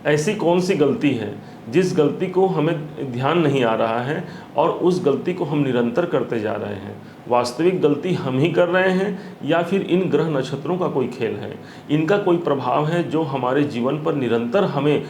ऐसी कौन सी गलती है जिस गलती को हमें ध्यान नहीं आ रहा है और उस गलती को हम निरंतर करते जा रहे हैं? वास्तविक गलती हम ही कर रहे हैं या फिर इन ग्रह नक्षत्रों का कोई खेल है? इनका कोई प्रभाव है जो हमारे जीवन पर निरंतर हमें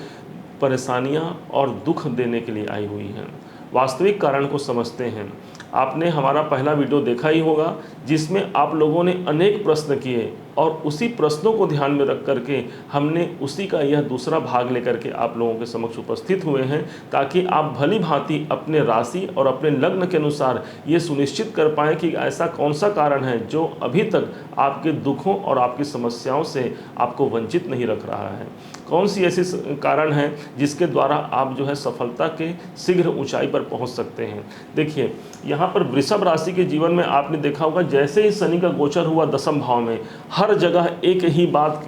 परेशानियां और दुख देने के लिए आई हुई हैं? वास्तविक कारण को समझते हैं। आपने हमारा पहला वीडियो देखा ही होगा जिसमें आप लोगों ने अनेक प्रश्न किए और उसी प्रश्नों को ध्यान में रख करके हमने उसी का यह दूसरा भाग लेकर के आप लोगों के समक्ष उपस्थित हुए हैं, ताकि आप भली भांति अपने राशि और अपने लग्न के अनुसार ये सुनिश्चित कर पाएँ कि ऐसा कौन सा कारण है जो अभी तक आपके दुखों और आपकी समस्याओं से आपको वंचित नहीं रख रहा है। कौन सी ऐसी कारण है जिसके द्वारा आप जो है सफलता के शीघ्र ऊंचाई पर पहुंच सकते हैं। देखिए, यहाँ पर वृषभ राशि के जीवन में आपने देखा होगा जैसे ही शनि का गोचर हुआ दसम भाव में, हर जगह एक ही बात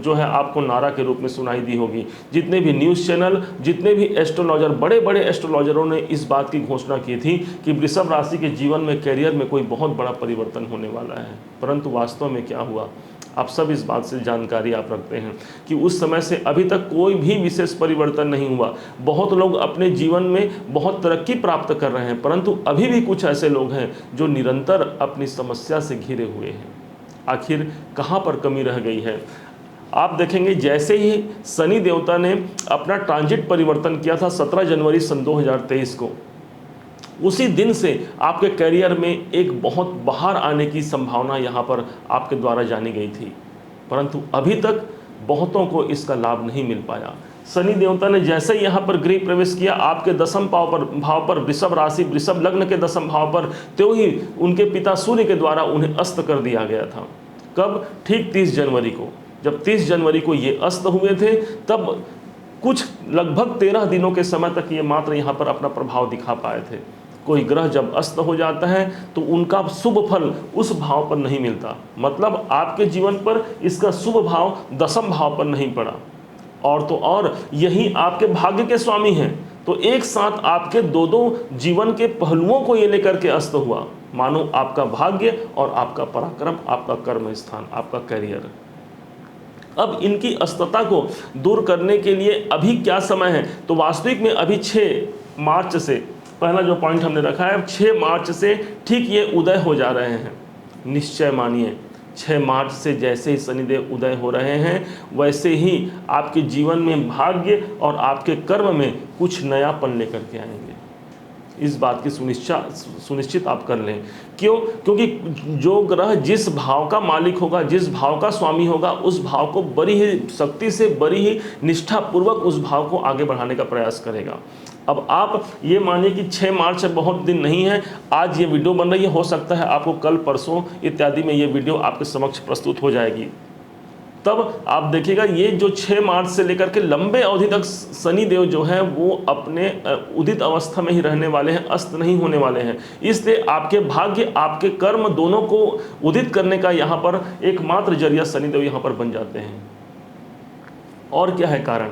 जो है आपको नारा के रूप में सुनाई दी होगी। जितने भी न्यूज़ चैनल, जितने भी एस्ट्रोलॉजर, बड़े बड़े एस्ट्रोलॉजरों ने इस बात की घोषणा की थी कि वृषभ राशि के जीवन में, कैरियर में कोई बहुत बड़ा परिवर्तन होने वाला है। परंतु वास्तव में क्या हुआ? आप सब इस बात से जानकारी आप रखते हैं कि उस समय से अभी तक कोई भी विशेष परिवर्तन नहीं हुआ। बहुत लोग अपने जीवन में बहुत तरक्की प्राप्त कर रहे हैं, परंतु अभी भी कुछ ऐसे लोग हैं जो निरंतर अपनी समस्या से घिरे हुए हैं। आखिर कहाँ पर कमी रह गई है? आप देखेंगे जैसे ही शनि देवता ने अपना ट्रांजिट परिवर्तन किया था 17 जनवरी सन 2023 को, उसी दिन से आपके करियर में एक बहुत बाहर आने की संभावना यहाँ पर आपके द्वारा जानी गई थी, परंतु अभी तक बहुतों को इसका लाभ नहीं मिल पाया। शनि देवता ने जैसे ही यहाँ पर गृह प्रवेश किया आपके दसम भाव पर वृषभ राशि, वृषभ लग्न के दसम भाव पर, त्यों ही उनके पिता सूर्य के द्वारा उन्हें अस्त कर दिया गया था। कब? ठीक 30 जनवरी को। जब 30 जनवरी को ये अस्त हुए थे तब कुछ लगभग 13 दिनों के समय तक ये मात्र यहाँ पर अपना प्रभाव दिखा पाए थे। कोई ग्रह जब अस्त हो जाता है तो उनका शुभ फल उस भाव पर नहीं मिलता, मतलब आपके जीवन पर इसका शुभ भाव दसम भाव पर नहीं पड़ा, और तो और यही आपके भाग्य के स्वामी हैं। तो एक साथ आपके दो जीवन के पहलुओं को ये लेकर के अस्त हुआ, मानो आपका भाग्य और आपका पराक्रम, आपका कर्म स्थान, आपका करियर। अब इनकी अस्तता को दूर करने के लिए अभी क्या समय है? तो वास्तविक में अभी 6 मार्च से, पहला जो पॉइंट हमने रखा है, 6 मार्च से ठीक ये उदय हो जा रहे हैं। निश्चय मानिए 6 मार्च से जैसे ही शनिदेव उदय हो रहे हैं वैसे ही आपके जीवन में भाग्य और आपके कर्म में कुछ नयापन लेकर के आएंगे। इस बात की सुनिश्चित आप कर लें। क्यों? क्योंकि जो ग्रह जिस भाव का मालिक होगा, जिस भाव का स्वामी होगा, उस भाव को बड़ी ही शक्ति से, बड़ी ही निष्ठापूर्वक उस भाव को आगे बढ़ाने का प्रयास करेगा। अब आप ये मानिए कि 6 मार्च बहुत दिन नहीं है, आज ये वीडियो बन रही है, हो सकता है आपको कल परसों इत्यादि में ये वीडियो आपके समक्ष प्रस्तुत हो जाएगी। तब आप देखिएगा ये जो 6 मार्च से लेकर के लंबे अवधि तक शनि देव जो है वो अपने उदित अवस्था में ही रहने वाले हैं, अस्त नहीं होने वाले हैं। इसलिए आपके भाग्य, आपके कर्म दोनों को उदित करने का यहाँ पर एकमात्र जरिया शनि देव यहाँ पर बन जाते हैं। और क्या है कारण?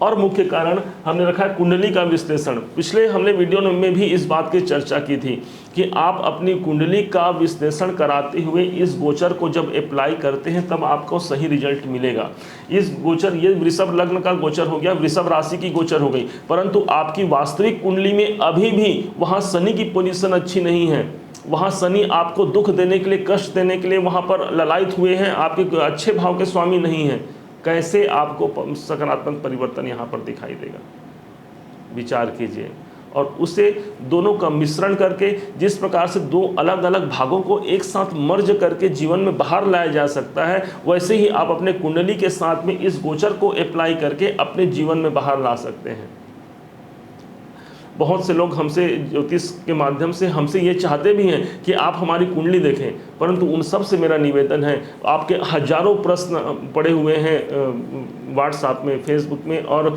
और मुख्य कारण हमने रखा है कुंडली का विश्लेषण। पिछले हमने वीडियो में भी इस बात की चर्चा की थी कि आप अपनी कुंडली का विश्लेषण कराते हुए इस गोचर को जब अप्लाई करते हैं तब आपको सही रिजल्ट मिलेगा। इस गोचर, ये वृषभ लग्न का गोचर हो गया, वृषभ राशि की गोचर हो गई, परंतु आपकी वास्तविक कुंडली में अभी भी वहाँ शनि की पोजीशन अच्छी नहीं है। वहाँ शनि आपको दुख देने के लिए, कष्ट देने के लिए वहाँ पर ललायित हुए हैं, आपके अच्छे भाव के स्वामी नहीं हैं। कैसे आपको सकारात्मक परिवर्तन यहाँ पर दिखाई देगा? विचार कीजिए। और उसे दोनों का मिश्रण करके जिस प्रकार से 2 अलग अलग भागों को एक साथ मर्ज करके जीवन में बाहर लाया जा सकता है, वैसे ही आप अपने कुंडली के साथ में इस गोचर को अप्लाई करके अपने जीवन में बाहर ला सकते हैं। बहुत से लोग हमसे ज्योतिष के माध्यम से हमसे ये चाहते भी हैं कि आप हमारी कुंडली देखें, परंतु उन सब से मेरा निवेदन है, आपके हजारों प्रश्न पड़े हुए हैं व्हाट्सएप में, फेसबुक में और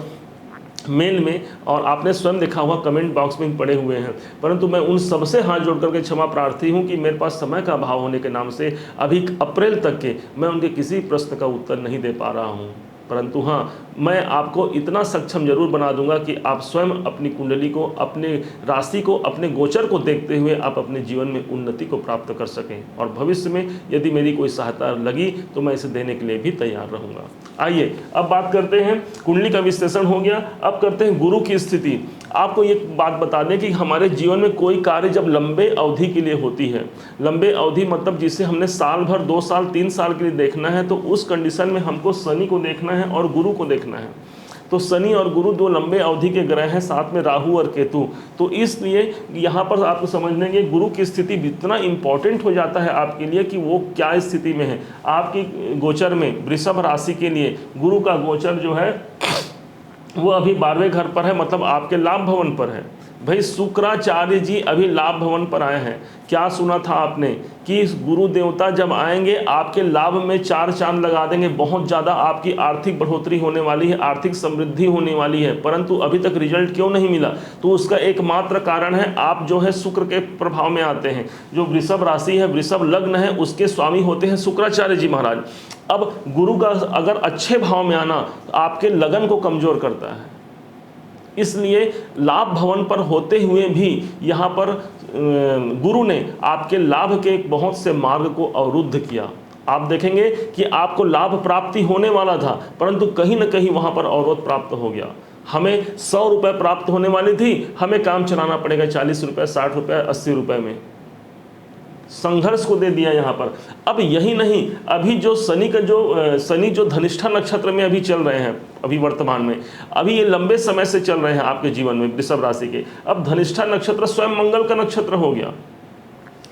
मेल में, और आपने स्वयं देखा हुआ कमेंट बॉक्स में पड़े हुए हैं, परंतु मैं उन सबसे हाथ जोड़ करके क्षमा प्रार्थी हूं कि मेरे पास समय का अभाव होने के नाम से अभी अप्रैल तक के मैं उनके किसी प्रश्न का उत्तर नहीं दे पा रहा हूं। परंतु हाँ, मैं आपको इतना सक्षम जरूर बना दूंगा कि आप स्वयं अपनी कुंडली को, अपने राशि को, अपने गोचर को देखते हुए आप अपने जीवन में उन्नति को प्राप्त कर सकें। और भविष्य में यदि मेरी कोई सहायता लगी तो मैं इसे देने के लिए भी तैयार रहूँगा। आइए अब बात करते हैं, कुंडली का विश्लेषण हो गया, अब करते हैं गुरु की स्थिति। आपको ये बात बता दें कि हमारे जीवन में कोई कार्य जब लंबे अवधि के लिए होती है, लंबे अवधि मतलब जिसे हमने साल भर, 2 साल, 3 साल के लिए देखना है, तो उस कंडीशन में हमको शनि को देखना है और गुरु को देखना है। तो शनि और गुरु 2 लंबे अवधि के ग्रह हैं, साथ में राहु और केतु। तो इसलिए यहाँ पर आपको समझने के गुरु की स्थिति इतना इंपॉर्टेंट हो जाता है आपके लिए कि वो क्या स्थिति में है। आपकी गोचर में वृषभ राशि के लिए गुरु का गोचर जो है वो अभी 12वें घर पर है, मतलब आपके लाभ भवन पर है। भाई शुक्राचार्य जी अभी लाभ भवन पर आए हैं। क्या सुना था आपने कि गुरु देवता जब आएंगे आपके लाभ में 4 चांद लगा देंगे, बहुत ज़्यादा आपकी आर्थिक बढ़ोतरी होने वाली है, आर्थिक समृद्धि होने वाली है। परंतु अभी तक रिजल्ट क्यों नहीं मिला? तो उसका एकमात्र कारण है आप जो है शुक्र के प्रभाव में आते हैं। जो वृषभ राशि है, वृषभ लग्न है, उसके स्वामी होते हैं शुक्राचार्य जी महाराज। अब गुरु का अगर अच्छे भाव में आना तो आपके लगन को कमजोर करता है, इसलिए लाभ भवन पर होते हुए भी यहाँ पर गुरु ने आपके लाभ के बहुत से मार्ग को अवरुद्ध किया। आप देखेंगे कि आपको लाभ प्राप्ति होने वाला था, परंतु कहीं ना कहीं वहाँ पर अवरोध प्राप्त हो गया। हमें 100 रुपये प्राप्त होने वाली थी, हमें काम चलाना पड़ेगा 40 रुपये, 60 रुपये, 80 रुपये में। संघर्ष को दे दिया यहाँ पर। अब यही नहीं, अभी जो शनि जो धनिष्ठा नक्षत्र में अभी चल रहे हैं, अभी वर्तमान में, अभी ये लंबे समय से चल रहे हैं आपके जीवन में वृषभ राशि के। अब धनिष्ठा नक्षत्र स्वयं मंगल का नक्षत्र हो गया।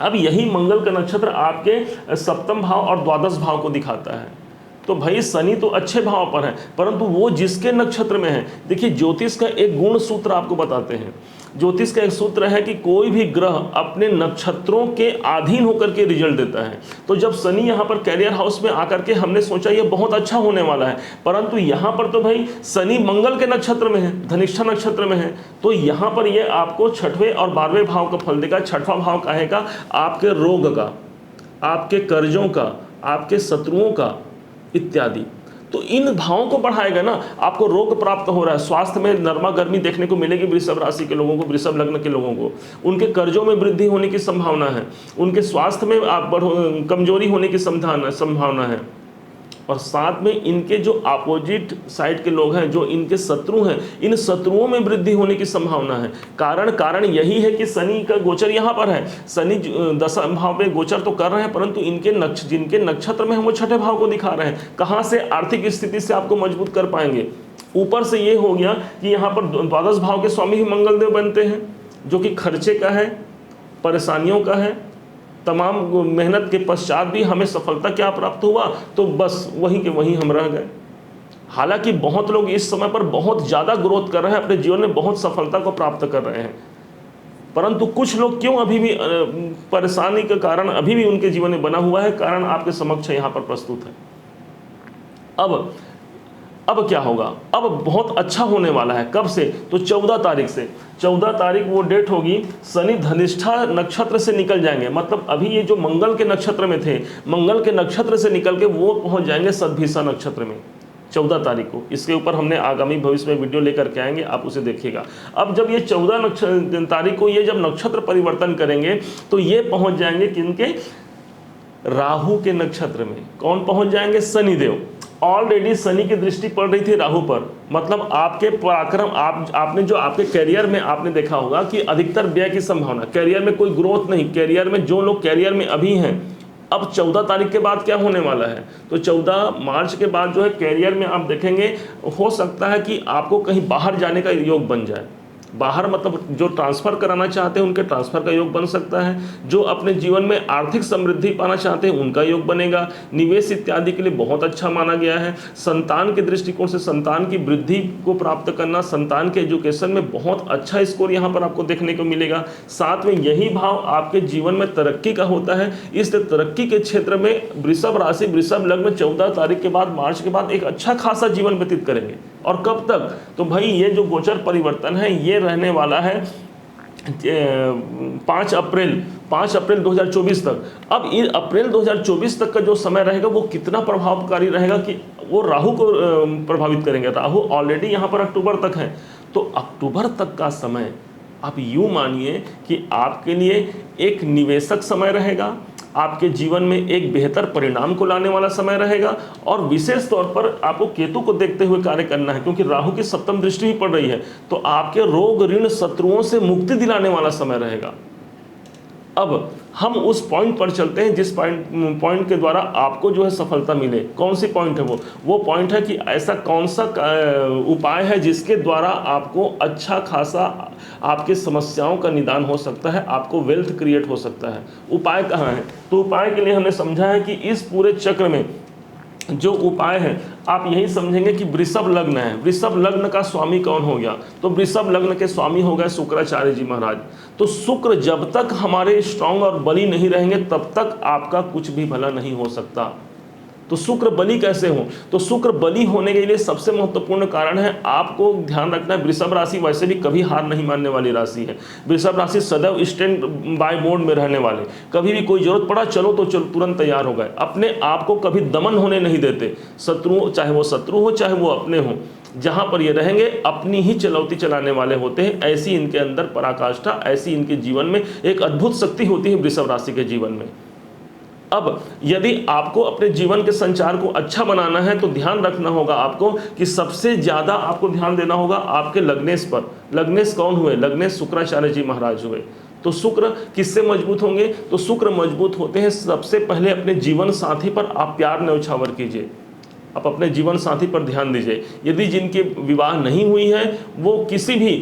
अब यही मंगल का नक्षत्र आपके सप्तम भाव और द्वादश भाव को दिखाता है। तो भाई शनि तो अच्छे भाव पर है, परंतु वो जिसके नक्षत्र में है, देखिए ज्योतिष का एक गुण सूत्र आपको बताते हैं। ज्योतिष का एक सूत्र है कि कोई भी ग्रह अपने नक्षत्रों के अधीन होकर के रिजल्ट देता है। तो जब शनि यहाँ पर कैरियर हाउस में आकर के हमने सोचा ये बहुत अच्छा होने वाला है, परंतु यहाँ पर तो भाई शनि मंगल के नक्षत्र में है, धनिष्ठा नक्षत्र में है, तो यहाँ पर ये आपको 6वें और 12वें भाव का फल देगा। 6वां भाव कहेगा आपके रोग का, आपके कर्जों का, आपके शत्रुओं का इत्यादि। तो इन भावों को बढ़ाएगा ना, आपको रोग प्राप्त हो रहा है, स्वास्थ्य में नरमा गर्मी देखने को मिलेगी वृषभ राशि के लोगों को, वृषभ लग्न के लोगों को। उनके कर्जों में वृद्धि होने की संभावना है, उनके स्वास्थ्य में कमजोरी होने की संभावना है। और साथ में इनके जो अपोजिट साइड के लोग हैं, जो इनके शत्रु हैं, इन शत्रुओं में वृद्धि होने की संभावना है। कारण यही है कि शनि का गोचर यहाँ पर है। शनि 10 भाव में गोचर तो कर रहे हैं, परंतु जिनके नक्षत्र में हम वो 6ठे भाव को दिखा रहे हैं। कहाँ से आर्थिक स्थिति से आपको मजबूत कर पाएंगे? ऊपर से ये हो गया कि यहाँ पर द्वादश भाव के स्वामी ही मंगल देव बनते हैं, जो कि खर्चे का है, परेशानियों का है। तमाम मेहनत के पश्चात भी हमें सफलता क्या प्राप्त हुआ? तो बस वहीं के वहीं हम रह गए। हालांकि बहुत लोग इस समय पर बहुत ज़्यादा ग्रोथ कर रहे हैं, अपने जीवन में बहुत सफलता को प्राप्त कर रहे हैं, परंतु कुछ लोग क्यों अभी भी परेशानी का कारण अभी भी उनके जीवन में बना हुआ है। कारण आपके समक्ष यहाँ पर प्रस्तुत है। अब क्या होगा? अब बहुत अच्छा होने वाला है। कब से? तो 14 तारीख से। 14 तारीख वो डेट होगी, शनि धनिष्ठा नक्षत्र से निकल जाएंगे। मतलब अभी ये जो मंगल के नक्षत्र में थे, मंगल के नक्षत्र से निकल के वो पहुंच जाएंगे सद्भिषा नक्षत्र में 14 तारीख को। इसके ऊपर हमने आगामी भविष्य में वीडियो लेकर के आएंगे, आप उसे देखिएगा। अब जब ये 14 तारीख को ये जब नक्षत्र परिवर्तन करेंगे तो ये पहुँच जाएंगे किनके? राहु के नक्षत्र में। कौन पहुँच जाएंगे? शनिदेव। ऑलरेडी शनि की दृष्टि पड़ रही थी राहु पर, मतलब आपके पराक्रम, आपने जो आपके करियर में आपने देखा होगा कि अधिकतर व्यय की संभावना, करियर में कोई ग्रोथ नहीं। करियर में जो लोग करियर में अभी हैं, अब 14 तारीख के बाद क्या होने वाला है? तो 14 मार्च के बाद जो है करियर में आप देखेंगे, हो सकता है कि आपको कहीं बाहर जाने का योग बन जाए। बाहर मतलब जो ट्रांसफ़र कराना चाहते हैं उनके ट्रांसफ़र का योग बन सकता है। जो अपने जीवन में आर्थिक समृद्धि पाना चाहते हैं उनका योग बनेगा। निवेश इत्यादि के लिए बहुत अच्छा माना गया है। संतान के दृष्टिकोण से संतान की वृद्धि को प्राप्त करना, संतान के एजुकेशन में बहुत अच्छा स्कोर यहाँ पर आपको देखने को मिलेगा। साथ में यही भाव आपके जीवन में तरक्की का होता है, इसलिए तरक्की के क्षेत्र में वृषभ राशि, वृषभ लग्न 14 तारीख के बाद, मार्च के बाद एक अच्छा खासा जीवन व्यतीत करेंगे। और कब तक? तो भाई ये जो गोचर परिवर्तन है ये रहने वाला है 5 अप्रैल 5 अप्रैल 2024 तक। अब ये अप्रैल 2024 तक का जो समय रहेगा वो कितना प्रभावकारी रहेगा कि वो राहु को प्रभावित करेंगे। राहु ऑलरेडी यहाँ पर अक्टूबर तक है, तो अक्टूबर तक का समय आप यूँ मानिए कि आपके लिए एक निवेशक समय रहेगा, आपके जीवन में एक बेहतर परिणाम को लाने वाला समय रहेगा। और विशेष तौर पर आपको केतु को देखते हुए कार्य करना है, क्योंकि राहु की सप्तम दृष्टि भी पड़ रही है, तो आपके रोग ऋण शत्रुओं से मुक्ति दिलाने वाला समय रहेगा। अब हम उस पॉइंट पर चलते हैं जिस पॉइंट के द्वारा आपको जो है सफलता मिले। कौन सी पॉइंट है वो पॉइंट है कि ऐसा कौन सा उपाय है जिसके द्वारा आपको अच्छा खासा आपके समस्याओं का निदान हो सकता है, आपको वेल्थ क्रिएट हो सकता है। उपाय कहाँ है? तो उपाय के लिए हमने समझा है कि इस पूरे चक्र में जो उपाय है आप यही समझेंगे कि वृषभ लग्न है। वृषभ लग्न का स्वामी कौन हो गया? तो वृषभ लग्न के स्वामी हो गए शुक्राचार्य जी महाराज। तो शुक्र जब तक हमारे स्ट्रांग और बली नहीं रहेंगे तब तक आपका कुछ भी भला नहीं हो सकता। तो शुक्र बली कैसे हो? तो शुक्र बली होने के लिए सबसे महत्वपूर्ण कारण है, आपको ध्यान रखना है, वृषभ राशि वैसे भी कभी हार नहीं मानने वाली राशि है। वृषभ राशि सदैव स्टैंड बाय मोड में रहने वाले, कभी भी कोई जरूरत पड़ा चलो तो चलो तुरंत तैयार हो गए, अपने आप को कभी दमन होने नहीं देते। शत्रु, चाहे वो शत्रु हो चाहे वो अपने हो, जहाँ पर ये रहेंगे अपनी ही चलौती चलाने वाले होते हैं। ऐसी इनके अंदर पराकाष्ठा, ऐसी इनके जीवन में एक अद्भुत शक्ति होती है वृषभ राशि के जीवन में। अब यदि आपको अपने जीवन के संचार को अच्छा बनाना है तो ध्यान रखना होगा आपको कि सबसे ज़्यादा आपको ध्यान देना होगा आपके लग्नेश पर। लग्नेश कौन हुए? लग्नेश शुक्राचार्य जी महाराज हुए। तो शुक्र किससे मजबूत होंगे? तो शुक्र मजबूत होते हैं सबसे पहले अपने जीवन साथी पर आप प्यार न्यौछावर कीजिए, आप अपने जीवन साथी पर ध्यान दीजिए। यदि जिनके विवाह नहीं हुई है वो किसी भी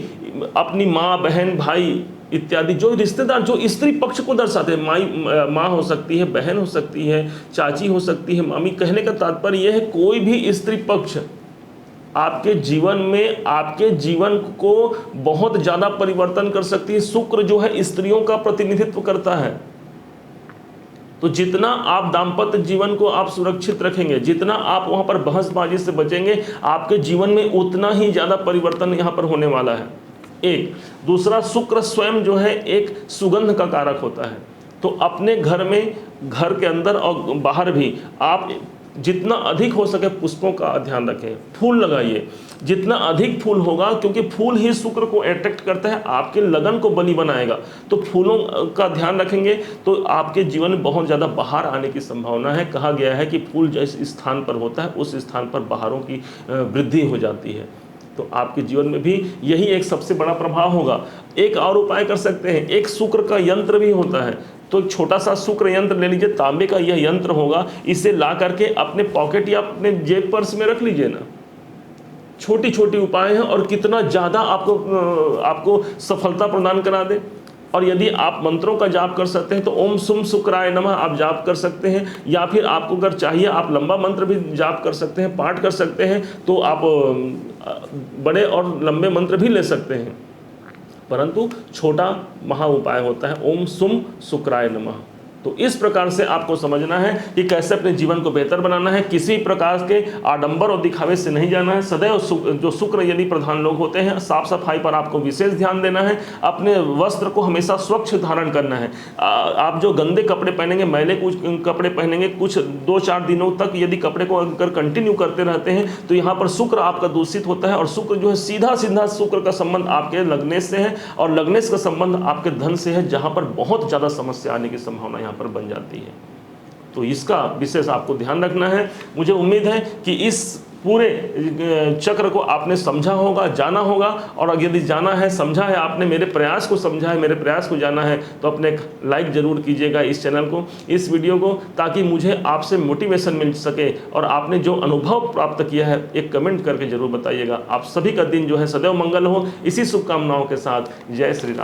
अपनी माँ, बहन, भाई इत्यादि जो रिश्तेदार जो स्त्री पक्ष को दर्शाते हैं, माँ हो सकती है, बहन हो सकती है, चाची हो सकती है, मामी, कहने का तात्पर्य यह है कोई भी स्त्री पक्ष आपके जीवन में आपके जीवन को बहुत ज़्यादा परिवर्तन कर सकती है। शुक्र जो है स्त्रियों का प्रतिनिधित्व करता है। तो जितना आप दाम्पत्य जीवन को आप सुरक्षित रखेंगे, जितना आप वहाँ पर बहसबाजी से बचेंगे, आपके जीवन में उतना ही ज़्यादा परिवर्तन यहाँ पर होने वाला है। एक दूसरा, शुक्र स्वयं जो है एक सुगंध का कारक होता है। तो अपने घर में, घर के अंदर और बाहर भी आप जितना अधिक हो सके पुष्पों का ध्यान रखें, फूल लगाइए। जितना अधिक फूल होगा, क्योंकि फूल ही शुक्र को अट्रैक्ट करता है, आपके लगन को बली बनाएगा। तो फूलों का ध्यान रखेंगे तो आपके जीवन में बहुत ज़्यादा बहार आने की संभावना है। कहा गया है कि फूल जिस स्थान पर होता है उस स्थान पर बहारों की वृद्धि हो जाती है। तो आपके जीवन में भी यही एक सबसे बड़ा प्रभाव होगा। एक और उपाय कर सकते हैं, एक शुक्र का यंत्र भी होता है। तो एक छोटा सा शुक्र यंत्र ले लीजिए, तांबे का यह यंत्र होगा, इसे ला करके अपने पॉकेट या अपने जेब पर्स में रख लीजिए ना। छोटी छोटी उपाय हैं और कितना ज़्यादा आपको सफलता प्रदान करा दे। और यदि आप मंत्रों का जाप कर सकते हैं तो ओम सुम शुक्राय नमः आप जाप कर सकते हैं, या फिर आपको अगर चाहिए आप लंबा मंत्र भी जाप कर सकते हैं, पाठ कर सकते हैं। तो आप बड़े और लंबे मंत्र भी ले सकते हैं, परंतु छोटा महा उपाय होता है ओम सुम शुक्राय नमः। तो इस प्रकार से आपको समझना है कि कैसे अपने जीवन को बेहतर बनाना है। किसी प्रकार के आडंबर और दिखावे से नहीं जाना है। सदैव जो शुक्र यदि प्रधान लोग होते हैं, साफ सफाई पर आपको विशेष ध्यान देना है। अपने वस्त्र को हमेशा स्वच्छ धारण करना है। आप जो गंदे कपड़े पहनेंगे, मैले कुछ कपड़े पहनेंगे, कुछ 2-4 दिनों तक यदि कपड़े को अगर कंटिन्यू करते रहते हैं तो यहाँ पर शुक्र आपका दूषित होता है। और शुक्र जो है सीधा सीधा शुक्र का संबंध आपके लग्नेश से है, और लग्नेश का संबंध आपके धन से है, जहाँ पर बहुत ज़्यादा समस्या आने की संभावना यहाँ पर बन जाती है। तो इसका विशेष आपको ध्यान रखना है। मुझे उम्मीद है कि इस पूरे चक्र को आपने समझा होगा, जाना होगा। और यदि जाना है, समझा है आपने, मेरे प्रयास को समझा है, मेरे प्रयास को जाना है, तो अपने एक लाइक ज़रूर कीजिएगा इस चैनल को, इस वीडियो को, ताकि मुझे आपसे मोटिवेशन मिल सके। और आपने जो अनुभव प्राप्त किया है एक कमेंट करके ज़रूर बताइएगा। आप सभी का दिन जो है सदैव मंगल हो, इसी शुभकामनाओं के साथ। जय श्री राम।